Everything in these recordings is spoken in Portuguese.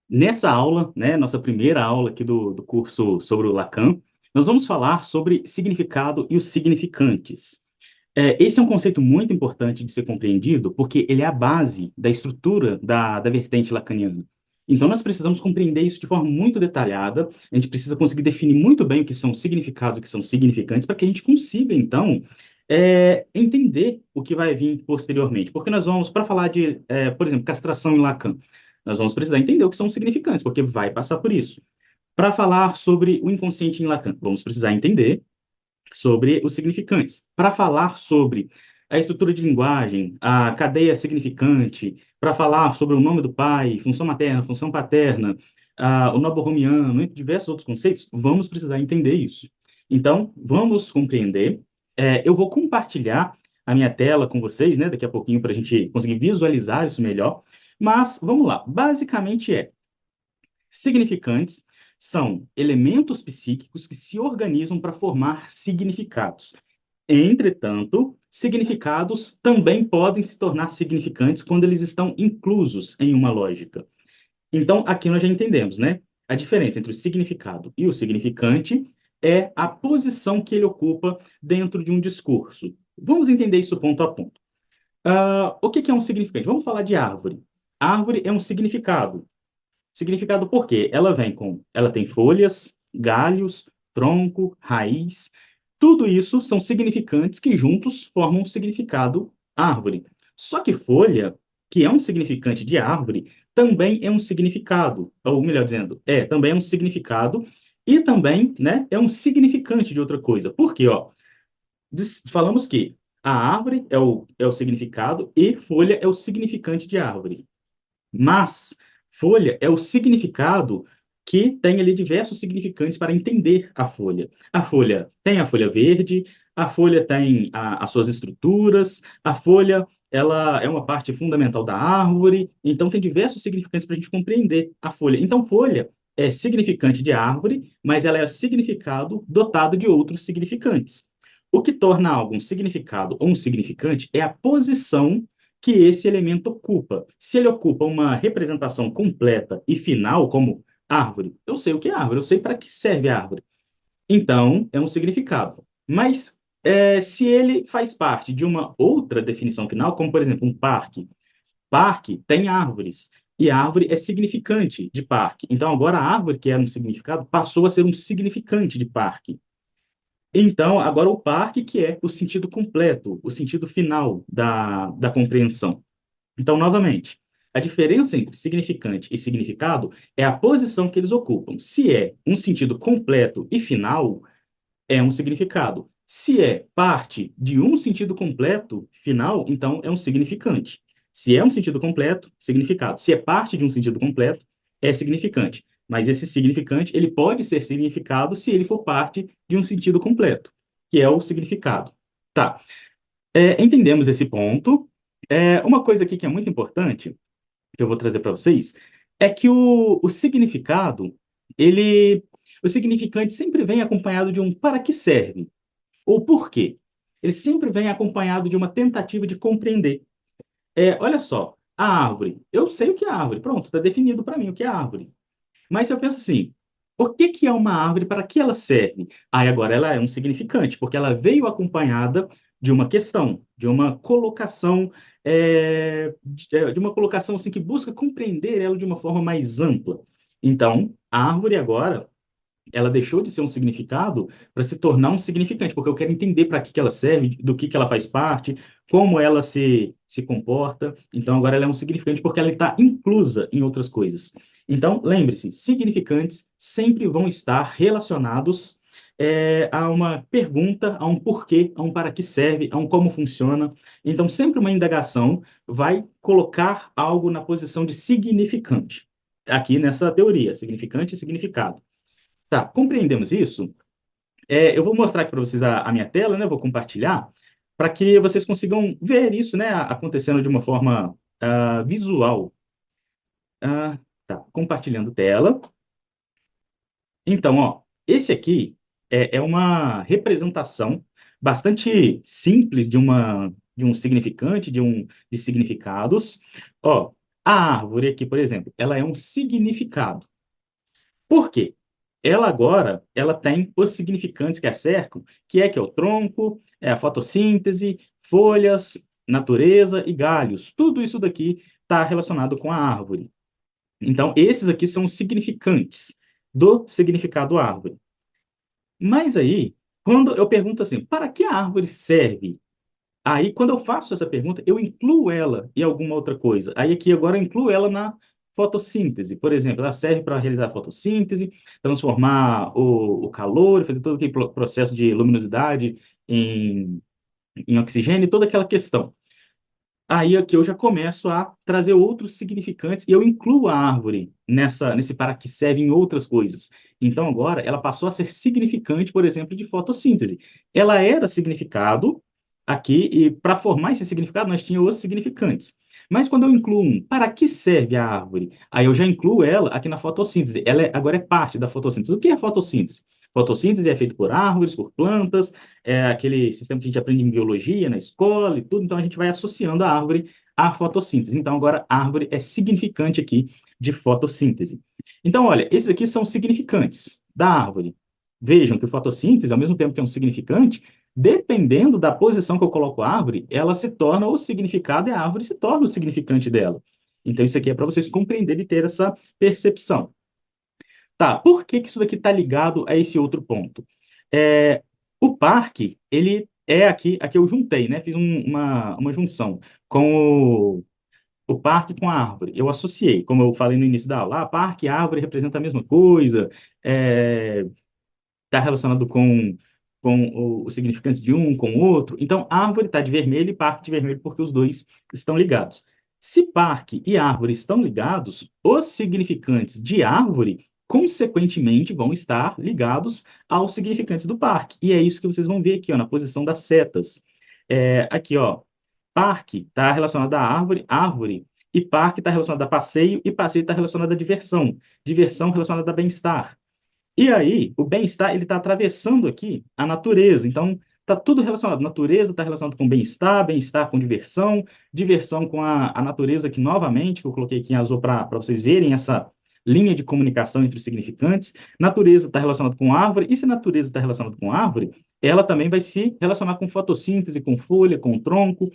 Nessa aula, né, nossa primeira aula aqui do curso sobre o Lacan, nós vamos falar sobre significado e os significantes. Esse é um conceito muito importante de ser compreendido, porque ele é a base da estrutura da vertente lacaniana. Então, nós precisamos compreender isso de forma muito detalhada, a gente precisa conseguir definir muito bem o que são significados e o que são significantes, para que a gente consiga, então, entender o que vai vir posteriormente. Porque nós vamos, para falar de, por exemplo, castração em Lacan, nós vamos precisar entender o que são significantes, porque vai passar por isso. Para falar sobre o inconsciente em Lacan, vamos precisar entender sobre os significantes. Para falar sobre a estrutura de linguagem, a cadeia significante, para falar sobre o nome do pai, função materna, função paterna, o noborromiano, entre diversos outros conceitos, vamos precisar entender isso. Então, vamos compreender. Eu vou compartilhar a minha tela com vocês, né, daqui a pouquinho, para a gente conseguir visualizar isso melhor. Mas, vamos lá. Basicamente significantes são elementos psíquicos que se organizam para formar significados. Entretanto, significados também podem se tornar significantes quando eles estão inclusos em uma lógica. Então, aqui nós já entendemos, né? A diferença entre o significado e o significante é a posição que ele ocupa dentro de um discurso. Vamos entender isso ponto a ponto. O que é um significante? Vamos falar de árvore. Árvore é um significado. Significado por quê? Ela tem folhas, galhos, tronco, raiz. Tudo isso são significantes que juntos formam um significado árvore. Só que folha, que é um significante de árvore, também é um significado, ou melhor dizendo, também é um significado e também, né, é um significante de outra coisa. Por quê? Ó, falamos que a árvore é o significado e folha é o significante de árvore. Mas folha é o significado que tem ali diversos significantes para entender a folha. A folha tem a folha verde, a folha tem as suas estruturas, a folha ela é uma parte fundamental da árvore, então tem diversos significantes para a gente compreender a folha. Então, folha é significante de árvore, mas ela é significado dotado de outros significantes. O que torna algo um significado ou um significante é a posição que esse elemento ocupa. Se ele ocupa uma representação completa e final, como árvore, eu sei o que é árvore, eu sei para que serve a árvore. Então, é um significado. Mas, se ele faz parte de uma outra definição final, como, por exemplo, um parque, parque tem árvores, e árvore é significante de parque. Então, agora a árvore, que era um significado, passou a ser um significante de parque. Então, agora o parque, que é o sentido completo, o sentido final da compreensão. Então, novamente, a diferença entre significante e significado é a posição que eles ocupam. Se é um sentido completo e final, é um significado. Se é parte de um sentido completo final, então é um significante. Se é um sentido completo, significado. Se é parte de um sentido completo, é significante. Mas esse significante, ele pode ser significado se ele for parte de um sentido completo, que é o significado. Tá. Entendemos esse ponto. Uma coisa aqui que é muito importante que eu vou trazer para vocês é que o significado, ele, o significante sempre vem acompanhado de um para que serve ou por quê. Ele sempre vem acompanhado de uma tentativa de compreender. Olha só, a árvore. Eu sei o que é árvore. Pronto, está definido para mim o que é árvore. Mas se eu penso assim, o que que é uma árvore, para que ela serve? Aí agora ela é um significante, porque ela veio acompanhada de uma questão, de uma colocação, de uma colocação assim que busca compreender ela de uma forma mais ampla. Então, a árvore agora ela deixou de ser um significado para se tornar um significante, porque eu quero entender para que ela serve, do que ela faz parte, como ela se comporta. Então, agora ela é um significante porque ela está inclusa em outras coisas. Então, lembre-se, significantes sempre vão estar relacionados a uma pergunta, a um porquê, a um para que serve, a um como funciona. Então, sempre uma indagação vai colocar algo na posição de significante. Aqui nessa teoria, significante e significado. Tá, compreendemos isso? Eu vou mostrar aqui para vocês a minha tela, né? Vou compartilhar, para que vocês consigam ver isso, né? Acontecendo de uma forma visual. Tá, compartilhando tela. Então, ó, esse aqui é uma representação bastante simples de um significante, de significados. Ó, A árvore aqui, por exemplo, ela é um significado. Por quê? Ela agora, ela tem os significantes que a cercam, que é o tronco, é a fotossíntese, folhas, natureza e galhos. Tudo isso daqui está relacionado com a árvore. Então, esses aqui são os significantes do significado árvore. Mas aí, quando eu pergunto assim, para que a árvore serve? Aí, quando eu faço essa pergunta, eu incluo ela em alguma outra coisa. Aí, aqui agora, eu incluo ela na fotossíntese. Por exemplo, ela serve para realizar a fotossíntese, transformar o calor, fazer todo aquele processo de luminosidade em oxigênio, toda aquela questão. Aí aqui eu já começo a trazer outros significantes e eu incluo a árvore nesse para que serve em outras coisas. Então agora ela passou a ser significante, por exemplo, de fotossíntese. Ela era significado aqui e para formar esse significado nós tínhamos os significantes. Mas quando eu incluo um, para que serve a árvore? Aí eu já incluo ela aqui na fotossíntese. Agora é parte da fotossíntese. O que é fotossíntese? Fotossíntese é feito por árvores, por plantas, é aquele sistema que a gente aprende em biologia, na escola e tudo, então a gente vai associando a árvore à fotossíntese. Então, agora, árvore é significante aqui de fotossíntese. Então, olha, esses aqui são significantes da árvore. Vejam que fotossíntese, ao mesmo tempo que é um significante, dependendo da posição que eu coloco a árvore, ela se torna o significado e a árvore se torna o significante dela. Então, isso aqui é para vocês compreenderem e ter essa percepção. Tá, por que que isso daqui está ligado a esse outro ponto? É, o parque, ele é aqui eu juntei, né? Fiz uma junção com o parque com a árvore. Eu associei, como eu falei no início da aula, parque e árvore representam a mesma coisa, está relacionado com os significantes de um com o outro. Então, árvore está de vermelho e parque de vermelho, porque os dois estão ligados. Se parque e árvore estão ligados, os significantes de árvore, consequentemente, vão estar ligados aos significantes do parque. E é isso que vocês vão ver aqui, ó, na posição das setas. Aqui, ó, parque está relacionado à árvore, árvore, e parque está relacionado a passeio, e passeio está relacionado a diversão, diversão relacionada a bem-estar. E aí, o bem-estar, ele está atravessando aqui a natureza. Então, está tudo relacionado. Natureza está relacionado com bem-estar, bem-estar com diversão, diversão com a natureza, que novamente, que eu coloquei aqui em azul para vocês verem essa linha de comunicação entre os significantes. Natureza está relacionado com árvore, e se natureza está relacionada com árvore, ela também vai se relacionar com fotossíntese, com folha, com tronco.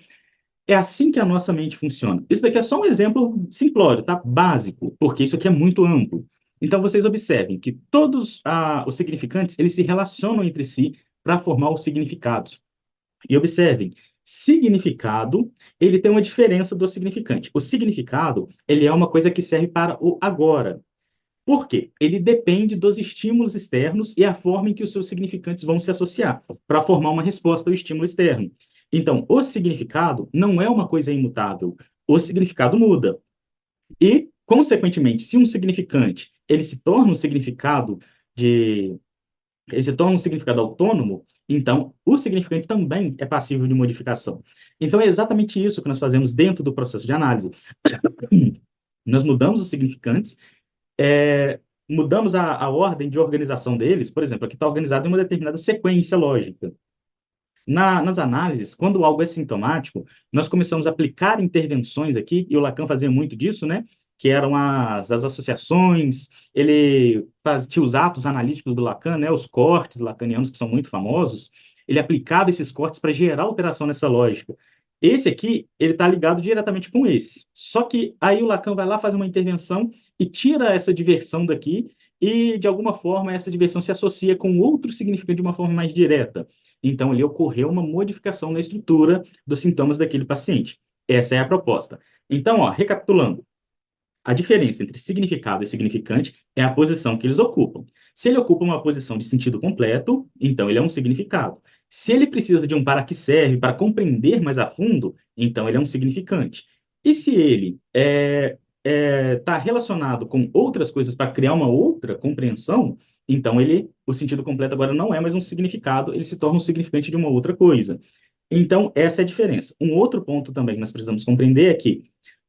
É assim que a nossa mente funciona. Isso daqui é só um exemplo simplório, tá? Básico, porque isso aqui é muito amplo. Então, vocês observem que todos os significantes, eles se relacionam entre si para formar os significados. E observem, significado, ele tem uma diferença do significante. O significado, ele é uma coisa que serve para o agora. Por quê? Ele depende dos estímulos externos e a forma em que os seus significantes vão se associar para formar uma resposta ao estímulo externo. Então, o significado não é uma coisa imutável. O significado muda. E, consequentemente, se um significante ele se torna um significado de ele se torna um significado autônomo, então o significante também é passível de modificação. Então é exatamente isso que nós fazemos dentro do processo de análise. Nós mudamos os significantes, mudamos a ordem de organização deles. Por exemplo, aqui está organizado em uma determinada sequência lógica. Nas análises, quando algo é sintomático, nós começamos a aplicar intervenções aqui, e o Lacan fazia muito disso, né? Que eram as associações, tinha os atos analíticos do Lacan, né? Os cortes lacanianos, que são muito famosos. Ele aplicava esses cortes para gerar alteração nessa lógica. Esse aqui, ele está ligado diretamente com esse. Só que aí o Lacan vai lá fazer uma intervenção e tira essa diversão daqui, e de alguma forma essa diversão se associa com outro significante de uma forma mais direta. Então, ali ocorreu uma modificação na estrutura dos sintomas daquele paciente. Essa é a proposta. Então, ó, recapitulando, a diferença entre significado e significante é a posição que eles ocupam. Se ele ocupa uma posição de sentido completo, então ele é um significado. Se ele precisa de um para que serve, para compreender mais a fundo, então ele é um significante. E se ele está relacionado com outras coisas para criar uma outra compreensão, então o sentido completo agora não é mais um significado, ele se torna um significante de uma outra coisa. Então, essa é a diferença. Um outro ponto também que nós precisamos compreender é que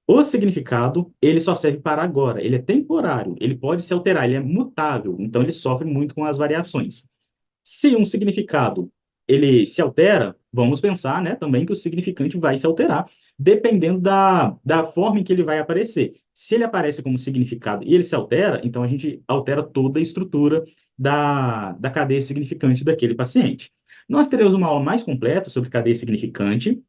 o significado, ele só serve para agora, ele é temporário, ele pode se alterar, ele é mutável, então ele sofre muito com as variações. Se um significado, ele se altera, vamos pensar, né, também que o significante vai se alterar, dependendo da forma em que ele vai aparecer. Se ele aparece como significado e ele se altera, então a gente altera toda a estrutura da cadeia significante daquele paciente. Nós teremos uma aula mais completa sobre cadeia significante,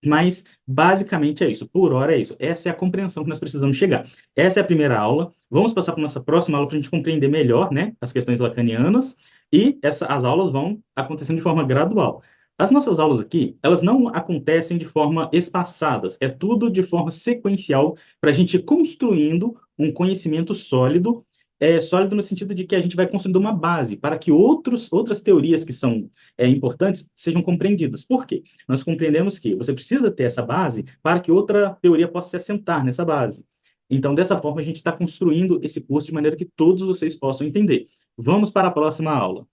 mas, basicamente, é isso. Por hora, é isso. Essa é a compreensão que nós precisamos chegar. Essa é a primeira aula. Vamos passar para a nossa próxima aula para a gente compreender melhor, né, as questões lacanianas. E as aulas vão acontecendo de forma gradual. As nossas aulas aqui, elas não acontecem de forma espaçadas. É tudo de forma sequencial para a gente ir construindo um conhecimento sólido. Sólido no sentido de que a gente vai construindo uma base para que outras teorias que são importantes sejam compreendidas. Por quê? Nós compreendemos que você precisa ter essa base para que outra teoria possa se assentar nessa base. Então, dessa forma, a gente está construindo esse curso de maneira que todos vocês possam entender. Vamos para a próxima aula.